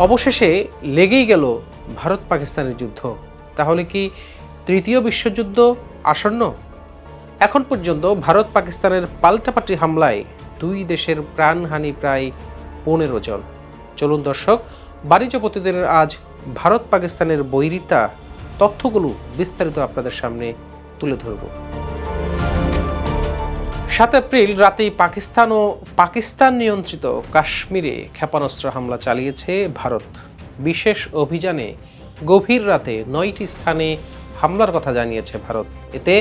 অবশেষে লেগেই গেল ভারত পাকিস্তানের যুদ্ধ। তাহলে কি তৃতীয় বিশ্বযুদ্ধ আসন্ন? এখন পর্যন্ত ভারত পাকিস্তানের পাল্টাপাল্টি হামলায় দুই দেশের প্রাণহানি প্রায় 15 জন। চলুন দর্শক, বাণিজ্য প্রতিদিনের আজ ভারত পাকিস্তানের বৈরিতা তথ্যগুলো বিস্তারিত আপনাদের সামনে তুলে ধরব। 7 এপ্রিল রাতেই পাকিস্তান নিয়ন্ত্রিত কাশ্মীরে ক্ষেপণাস্ত্র হামলা চালিয়েছে ভারত। বিশেষ অভিযানে গভীর রাতে 9টি স্থানে হামলার কথা জানিয়েছে ভারত। এতে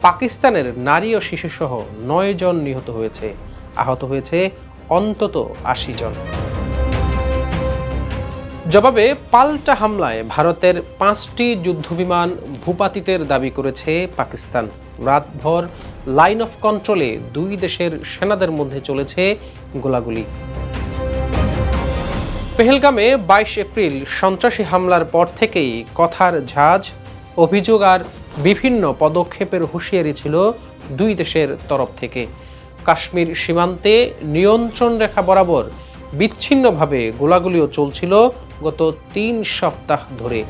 পাকিস্তানের নারী ও শিশুসহ 9 জন নিহত হয়েছে, আহত হয়েছে অন্তত 80 জন। জবাবে পাল্টা হামলায় ভারতের 5টি যুদ্ধবিমান ভূপাতিতের দাবি করেছে পাকিস্তান। রাতভর লাইন অফ কন্ট্রোলে দুই দেশের সেনাদের মধ্যে চলেছে গোলাগুলি। পেহেলগামে 22 এপ্রিল সন্ত্রাসী হামলার পর থেকেই কথার ঝাঁজ, অভিযোগ আর বিভিন্ন পদক্ষেপের হুঁশিয়ারি ছিল দুই দেশের তরফ থেকে। কাশ্মীর সীমান্তে নিয়ন্ত্রণ রেখা বরাবর বিচ্ছিন্নভাবে গোলাগুলিও চলছিল গত 3 সপ্তাহ ধরে।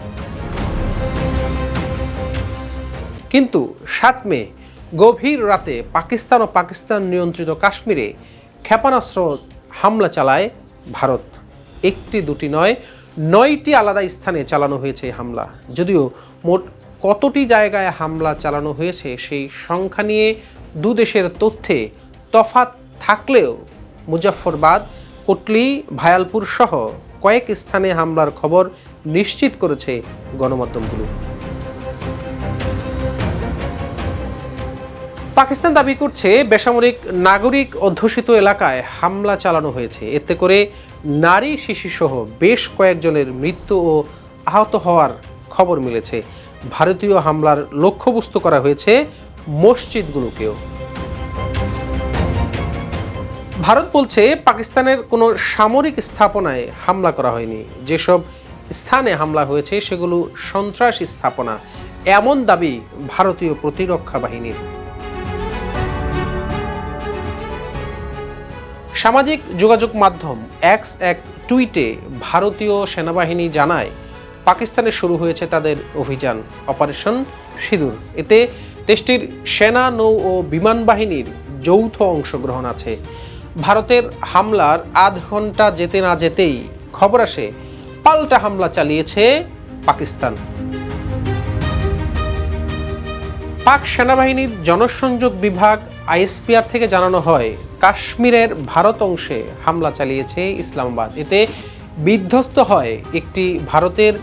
কিন্তু 7 মে গভীর রাতে পাকিস্তান নিয়ন্ত্রিত কাশ্মীরে ক্ষেপণাস্ত্র হামলা চালায় ভারত। একটি দুটি নয়, 9টি আলাদা স্থানে চালানো হয়েছে এই হামলা। যদিও মোট কতটি জায়গায় হামলা চালানো হয়েছে সেই সংখ্যা নিয়ে দু দেশের তথ্যে তফাৎ থাকলেও মুজাফফরবাদ, কোটলি, ভায়ালপুর সহ কয়েক স্থানে হামলার খবর নিশ্চিত করেছে গণমাধ্যমগুলো। পাকিস্তান দাবি করছে বেসামরিক নাগরিক অধ্যুষিত এলাকায় হামলা চালানো হয়েছে। এতে করে নারী শিশুসহ বেশ কয়েকজনের মৃত্যু ও আহত হওয়ার খবর মিলেছে। ভারতীয় হামলার লক্ষ্যবস্তু করা হয়েছে মসজিদগুলোকেও। ভারত বলছে পাকিস্তানের কোনো সামরিক স্থাপনায় হামলা করা হয়নি। যেসব স্থানে হামলা হয়েছে সেগুলো সন্ত্রাসী স্থাপনা, এমন দাবি ভারতীয় প্রতিরক্ষা বাহিনীর। সামাজিক যোগাযোগ মাধ্যম এক্স এক টুইটে ভারতীয় সেনাবাহিনী জানায় পাকিস্তানে শুরু হয়েছে তাদের অভিযান অপারেশন সিঁদুর। এতে দেশটির সেনা, নৌ ও বিমান বাহিনীর যৌথ অংশগ্রহণ আছে। ভারতের হামলার আধ ঘন্টা যেতে না যেতেই খবর আসে পাল্টা হামলা চালিয়েছে পাকিস্তান। পাক সেনাবাহিনীর জনসংযোগ বিভাগ আইএসপিআর থেকে জানানো হয় কাশ্মীরের ভারত অংশে হামলা চালিয়েছে ইসলামাবাদ। এতে বিধ্বস্ত হয় একটি ভারতের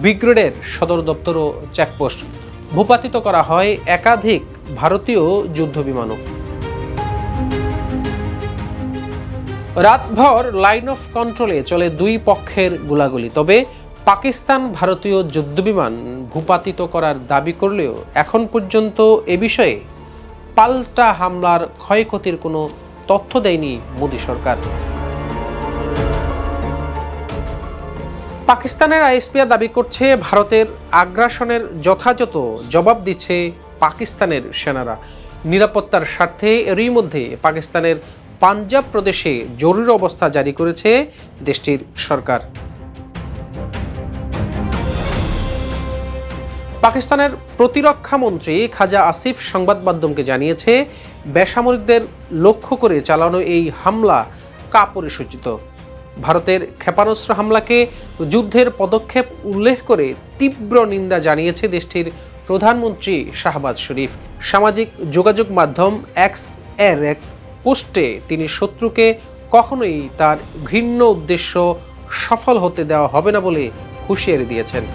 ব্রিগেডের সদর দপ্তর ও চেকপোস্ট। ভূপাতিত করা হয় একাধিক ভারতীয় যুদ্ধবিমানও। রাতভর লাইন অফ কন্ট্রোলে চলে দুই পক্ষের গোলাগুলি। তবে পাকিস্তান ভারতীয় যুদ্ধবিমান ভূপাতিত করার দাবি করলেও এখন পর্যন্ত এ বিষয়ে পাল্টা হামলার ক্ষয়ক্ষতির কোনো তথ্য দেয়নি মোদী সরকার। পাকিস্তানের আইএসপিআর দাবি করছে ভারতের আগ্রাসনের যথাযথ জবাব দিচ্ছে পাকিস্তানের সেনারা। নিরাপত্তার স্বার্থে এরই মধ্যে পাকিস্তানের পাঞ্জাব প্রদেশে জরুরি অবস্থা জারি করেছে দেশটির সরকার। পাকিস্তানের প্রতিরক্ষা মন্ত্রী খাজা আসিফ সংবাদ মাধ্যমকে জানিয়েছে বেসামরিকদের লক্ষ্য করে চালানো এই হামলা কাপুরুষোচিত। ভারতের ক্ষেপণাস্ত্র হামলাকে যুদ্ধের পদক্ষেপ উল্লেখ করে তীব্র নিন্দা জানিয়েছে দেশটির প্রধানমন্ত্রী শাহবাজ শরীফ। সামাজিক যোগাযোগ মাধ্যম এক্স এর এক পোস্টে তিনি শত্রুকে কখনোই তার ঘৃণ্য উদ্দেশ্য সফল হতে দেওয়া হবে না বলে হুঁশিয়ারি দিয়েছেন।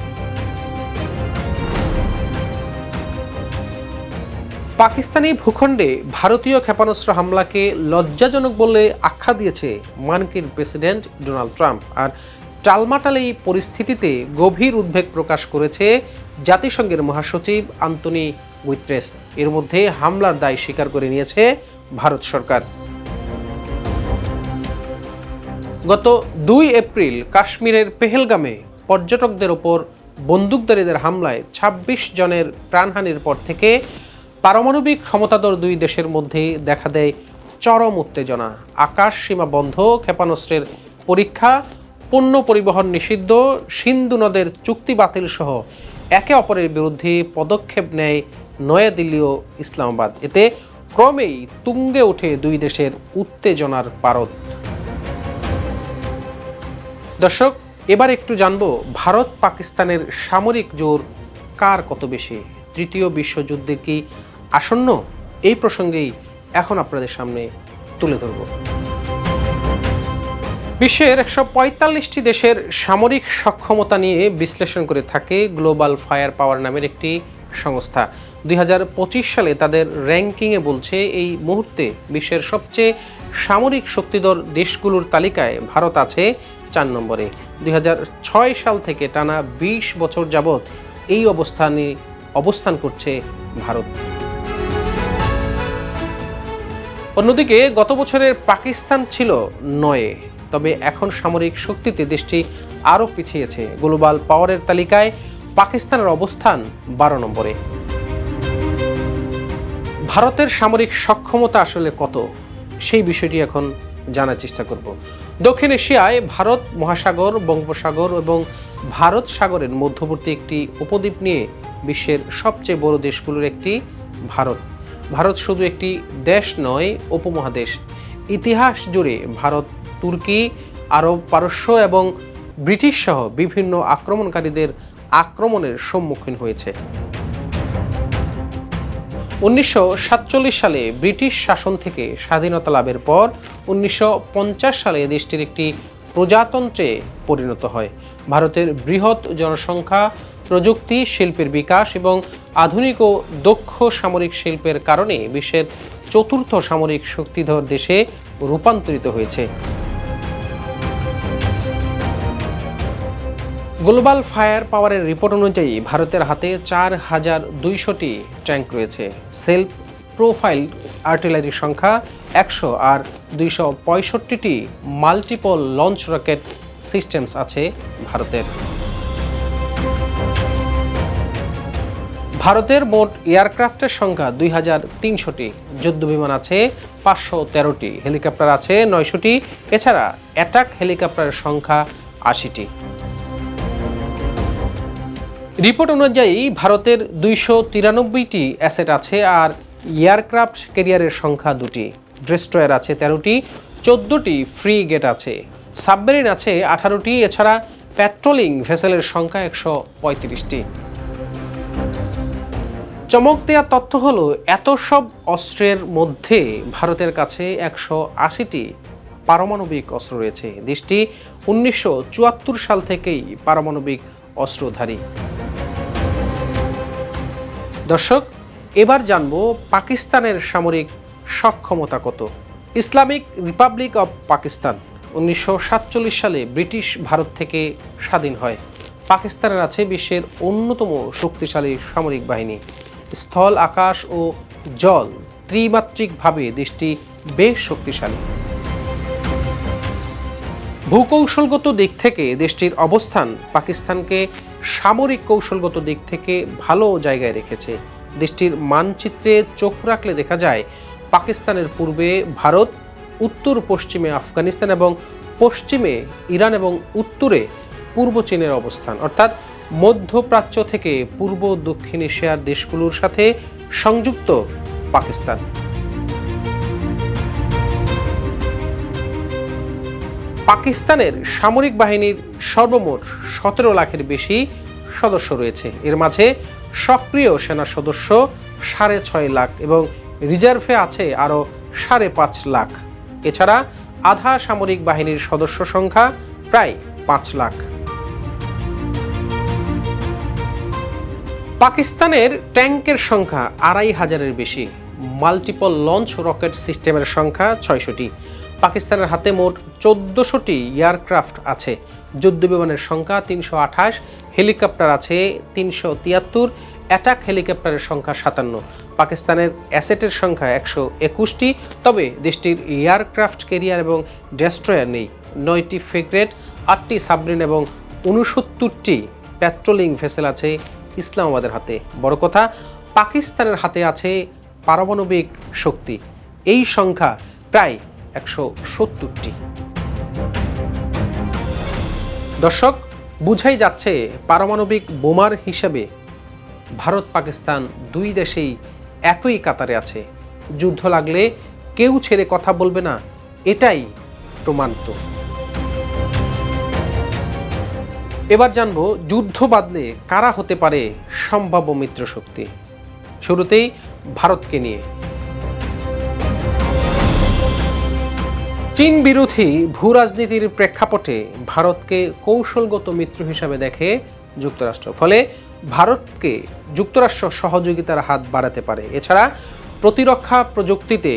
পাকিস্তানি ভূখণ্ডে ভারতীয় ক্ষেপণাস্ত্র হামলাকে লজ্জাজনক বলে আখ্যা দিয়েছে মার্কিন প্রেসিডেন্ট ডোনাল্ড ট্রাম্প। আর টালমাটাল এই পরিস্থিতিতে গভীর উদ্বেগ প্রকাশ করেছে জাতিসংঘের মহাসচিব আন্তোনি গুতেরেস। এর মধ্যে হামলার দায় স্বীকার করে নিয়েছে ভারত সরকার। গত 2 এপ্রিল কাশ্মীরের পেহেলগামে পর্যটকদের ওপর বন্দুকধারীদের হামলায় 26 জনের প্রাণহানির পর থেকে পারমাণবিক ক্ষমতাধর দুই দেশের মধ্যে দেখা দেয় চরম উত্তেজনা। আকাশ সীমা বন্ধ, ক্ষেপণাস্ত্রের পরীক্ষা, পণ্য পরিবহন নিষিদ্ধ, সিন্ধু নদের চুক্তি বাতিল সহ একে অপরের বিরুদ্ধে পদক্ষেপ নেয় নয়াদিল্লি ও ইসলামাবাদ। এতে ক্রমেই তুঙ্গে ওঠে দুই দেশের উত্তেজনার পারদ। দর্শক, এবার একটু জানবো ভারত পাকিস্তানের সামরিক জোর কার কত বেশি, তৃতীয় বিশ্বযুদ্ধের কি আসন্ন? এই প্রসঙ্গেই এখন আপনাদের সামনে তুলে ধরব। বিশ্বের 145টি দেশের সামরিক সক্ষমতা নিয়ে বিশ্লেষণ করে থাকে গ্লোবাল ফায়ার পাওয়ার নামের একটি সংস্থা। 2025 সালে তাদের র্যাঙ্কিংয়ে বলছে এই মুহূর্তে বিশ্বের সবচেয়ে সামরিক শক্তিধর দেশগুলোর তালিকায় ভারত আছে 4 নম্বরে। 2006 সাল থেকে টানা 20 বছর যাবৎ এই অবস্থান করছে ভারত। অন্যদিকে গত বছরের পাকিস্তান ছিল 9-এ, তবে এখন সামরিক শক্তিতে দেশটি আরও পিছিয়েছে। গ্লোবাল পাওয়ারের তালিকায় পাকিস্তানের অবস্থান 12 নম্বরে। ভারতের সামরিক সক্ষমতা আসলে কত, সেই বিষয়টি এখন জানার চেষ্টা করব। দক্ষিণ এশিয়ায় ভারত মহাসাগর, বঙ্গোপসাগর এবং ভারত সাগরের মধ্যবর্তী একটি উপদ্বীপ নিয়ে বিশ্বের সবচেয়ে বড় দেশগুলোর একটি ভারত। ভারত শুধু একটি দেশ নয়, উপমহাদেশ। ইতিহাস জুড়ে ভারত তুর্কি, আরব, পারস্য এবং ব্রিটিশ সহ বিভিন্ন আক্রমণকারীদের আক্রমণের সম্মুখীন হয়েছে। 1947 সালে ব্রিটিশ শাসন থেকে স্বাধীনতা লাভের পর 1950 সালে দেশটির একটি প্রজাতন্ত্রে পরিণত হয়। ভারতের বৃহৎ জনসংখ্যা, প্রযুক্তি, শিল্পের বিকাশ এবং আধুনিক ও দক্ষ সামরিক শিল্পের কারণে বিশ্বের চতুর্থ সামরিক শক্তিধর দেশে রূপান্তরিত হয়েছে। গ্লোবাল ফায়ার পাওয়ারের রিপোর্ট অনুযায়ী ভারতের হাতে 4200টি ট্যাঙ্ক রয়েছে। সেলফ প্রোফাইল আর্টিলারির সংখ্যা 100 আর 265টি মাল্টিপল লঞ্চ রকেট সিস্টেমস আছে ভারতের। ভারতের মোট এয়ারক্রাফটের সংখ্যা 2300টি, যুদ্ধবিমান আছে 513টি, হেলিকপ্টার আছে 900টি, এছাড়া অ্যাটাক হেলিকপ্টারের সংখ্যা 80টি। রিপোর্ট অনুযায়ী ভারতের 293টি অ্যাসেট আছে আর এয়ারক্রাফট ক্যারিয়ারের সংখ্যা 2টি, ডেস্ট্রয়ার আছে 13টি, 14টি ফ্রিগেট আছে, সাবমেরিন আছে 18টি, এছাড়া প্যাট্রোলিং ভেসেলের সংখ্যা 135টি। চমক দেওয়া তথ্য হলো এত সব অস্ত্রের মধ্যে ভারতের কাছে 180টি পারমাণবিক অস্ত্র রয়েছে। দেশটি 1974 সাল থেকেই পারমাণবিক অস্ত্রধারী। দর্শক, এবার জানবো পাকিস্তানের সামরিক সক্ষমতা কত। ইসলামিক রিপাবলিক অব পাকিস্তান 1947 সালে ব্রিটিশ ভারত থেকে স্বাধীন হয়। পাকিস্তানের আছে বিশ্বের অন্যতম শক্তিশালী সামরিক বাহিনী। স্থল, আকাশ ও জল ত্রিমাত্রিকভাবে দেশটি বেশ শক্তিশালী। ভূকৌশলগত দিক থেকে দেশটির অবস্থান পাকিস্তানকে সামরিক কৌশলগত দিক থেকে ভালো জায়গায় রেখেছে। দেশটির মানচিত্রে চোখ রাখলে দেখা যায় পাকিস্তানের পূর্বে ভারত, উত্তর পশ্চিমে আফগানিস্তান এবং পশ্চিমে ইরান এবং উত্তরে পূর্ব চীনের অবস্থান, অর্থাৎ মধ্যপ্রাচ্য থেকে পূর্ব দক্ষিণ এশিয়ার দেশগুলোর সাথে সংযুক্ত পাকিস্তান। পাকিস্তানের সামরিক বাহিনীর সর্বমোট 17 লাখের বেশি সদস্য রয়েছে। এর মাঝে সক্রিয় সেনা সদস্য 6.5 লাখ এবং রিজার্ভে আছে আরও 5.5 লাখ। এছাড়া আধা সামরিক বাহিনীর সদস্য সংখ্যা প্রায় 5 লাখ। পাকিস্তানের ট্যাঙ্কের সংখ্যা 2500-এর বেশি, মাল্টিপল লঞ্চ রকেট সিস্টেমের সংখ্যা 600টি। পাকিস্তানের হাতে মোট 1400টি এয়ারক্রাফট আছে, যুদ্ধবিমানের সংখ্যা 328, হেলিকপ্টার আছে 373, অ্যাটাক হেলিকপ্টারের সংখ্যা 57। পাকিস্তানের অ্যাসেটের সংখ্যা 121টি, তবে দেশটির এয়ারক্রাফট ক্যারিয়ার এবং ডেস্ট্রয়ার নেই। 9টি ফ্রিগেট, 8টি সাবমেরিন এবং 69টি প্যাট্রোলিং ভেসেল আছে ইসলামাবাদের হাতে। বড় কথা, পাকিস্তানের হাতে আছে পারমাণবিক শক্তি, এই সংখ্যা প্রায় 170টি। দর্শক, বুঝাই যাচ্ছে পারমাণবিক বোমার হিসেবে ভারত পাকিস্তান দুই দেশেই একই কাতারে আছে। যুদ্ধ লাগলে কেউ ছেড়ে কথা বলবে না, এটাই প্রমাণিত। এবার জানবো যুদ্ধ বাদলে কারা হতে পারে সম্ভাব্য মিত্রশক্তি। শুরুতেই ভারতকে নিয়ে। চীন বিরোধী ভূ রাজনীতির প্রেক্ষাপটে ভারতকে কৌশলগত মিত্র হিসাবে দেখে যুক্তরাষ্ট্র, ফলে ভারতকে যুক্তরাষ্ট্র সহযোগিতার হাত বাড়াতে পারে। এছাড়া প্রতিরক্ষা প্রযুক্তিতে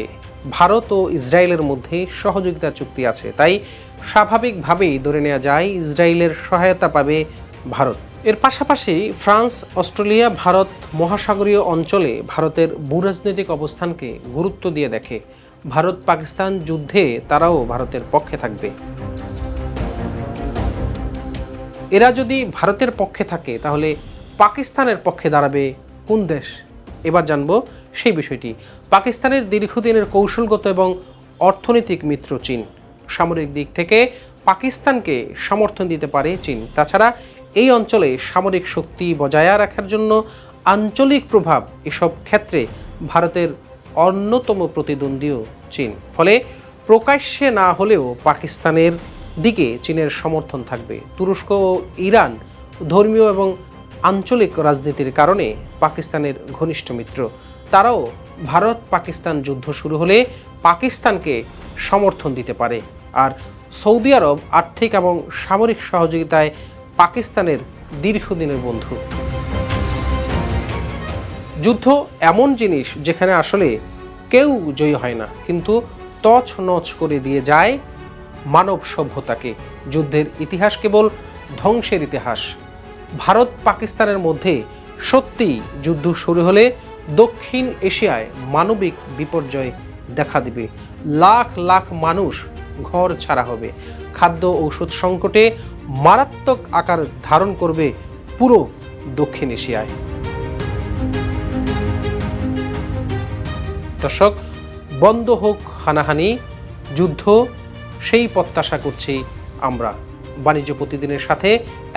ভারত ও ইসরায়েলের মধ্যে সহযোগিতা চুক্তি আছে, তাই স্বাভাবিকভাবেই ধরে নেওয়া যায় ইসরায়েলের সহায়তা পাবে ভারত। এর পাশাপাশি ফ্রান্স, অস্ট্রেলিয়া ভারত মহাসাগরীয় অঞ্চলে ভারতের ভূরাজনৈতিক অবস্থানকে গুরুত্ব দিয়ে দেখে। ভারত পাকিস্তান যুদ্ধে তারাও ভারতের পক্ষে থাকবে। এরা যদি ভারতের পক্ষে থাকে তাহলে পাকিস্তানের পক্ষে দাঁড়াবে কোন দেশ? এবার জানবো সেই বিষয়টি। পাকিস্তানের দীর্ঘদিনের কৌশলগত এবং অর্থনৈতিক মিত্র চীন। সামরিক দিক থেকে পাকিস্তানকে সমর্থন দিতে পারে চীন। তাছাড়া এই অঞ্চলে সামরিক শক্তি বজায় রাখার জন্য আঞ্চলিক প্রভাব, এসব ক্ষেত্রে ভারতের অন্যতম প্রতিদ্বন্দ্বীও চীন। ফলে প্রকাশ্যে না হলেও পাকিস্তানের দিকে চীনের সমর্থন থাকবে। তুরস্ক ও ইরান ধর্মীয় এবং আঞ্চলিক রাজনীতির কারণে পাকিস্তানের ঘনিষ্ঠ মিত্র। তারাও ভারত পাকিস্তান যুদ্ধ শুরু হলে পাকিস্তানকে সমর্থন দিতে পারে। আর সৌদি আরব আর্থিক এবং সামরিক সহযোগিতায় পাকিস্তানের দীর্ঘদিনের বন্ধু। যুদ্ধ এমন জিনিস যেখানে আসলে কেউ জয়ী হয় না, কিন্তু তছনছ করে দিয়ে যায় মানব সভ্যতাকে। যুদ্ধের ইতিহাস কেবল ধ্বংসের ইতিহাস। ভারত পাকিস্তানের মধ্যে সত্যি যুদ্ধ শুরু হলে দক্ষিণ এশিয়ায় মানবিক বিপর্যয় দেখা দিবে। লাখ লাখ মানুষ ঘর ছাড়া হবে। খাদ্য ঔষধ সংকটে মারাত্মক আকার ধারণ করবে পুরো দক্ষিণ এশিয়ায়। দর্শক, বন্ধ হোক হানাহানি, যুদ্ধ, সেই প্রত্যাশা করছি আমরা। বাণিজ্য প্রতিদিনের সাথে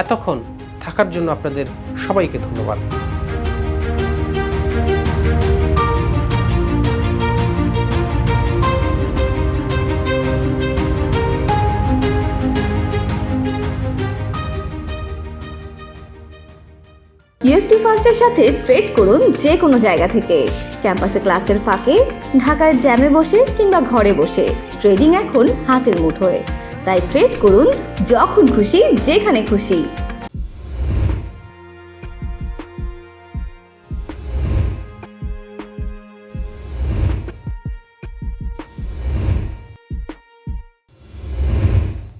এতক্ষণ থাকার জন্য আপনাদের সবাইকে ধন্যবাদ। ইউএফটি ফার্স্টের সাথে ট্রেড করুন যে কোনো জায়গা থেকে। ক্যাম্পাসে ক্লাসের ফাঁকে, ঢাকার জ্যামে বসে কিংবা ঘরে বসে, ট্রেডিং এখন হাতের মুঠোয়। তাই ট্রেড করুন যখন খুশি, যেখানে খুশি।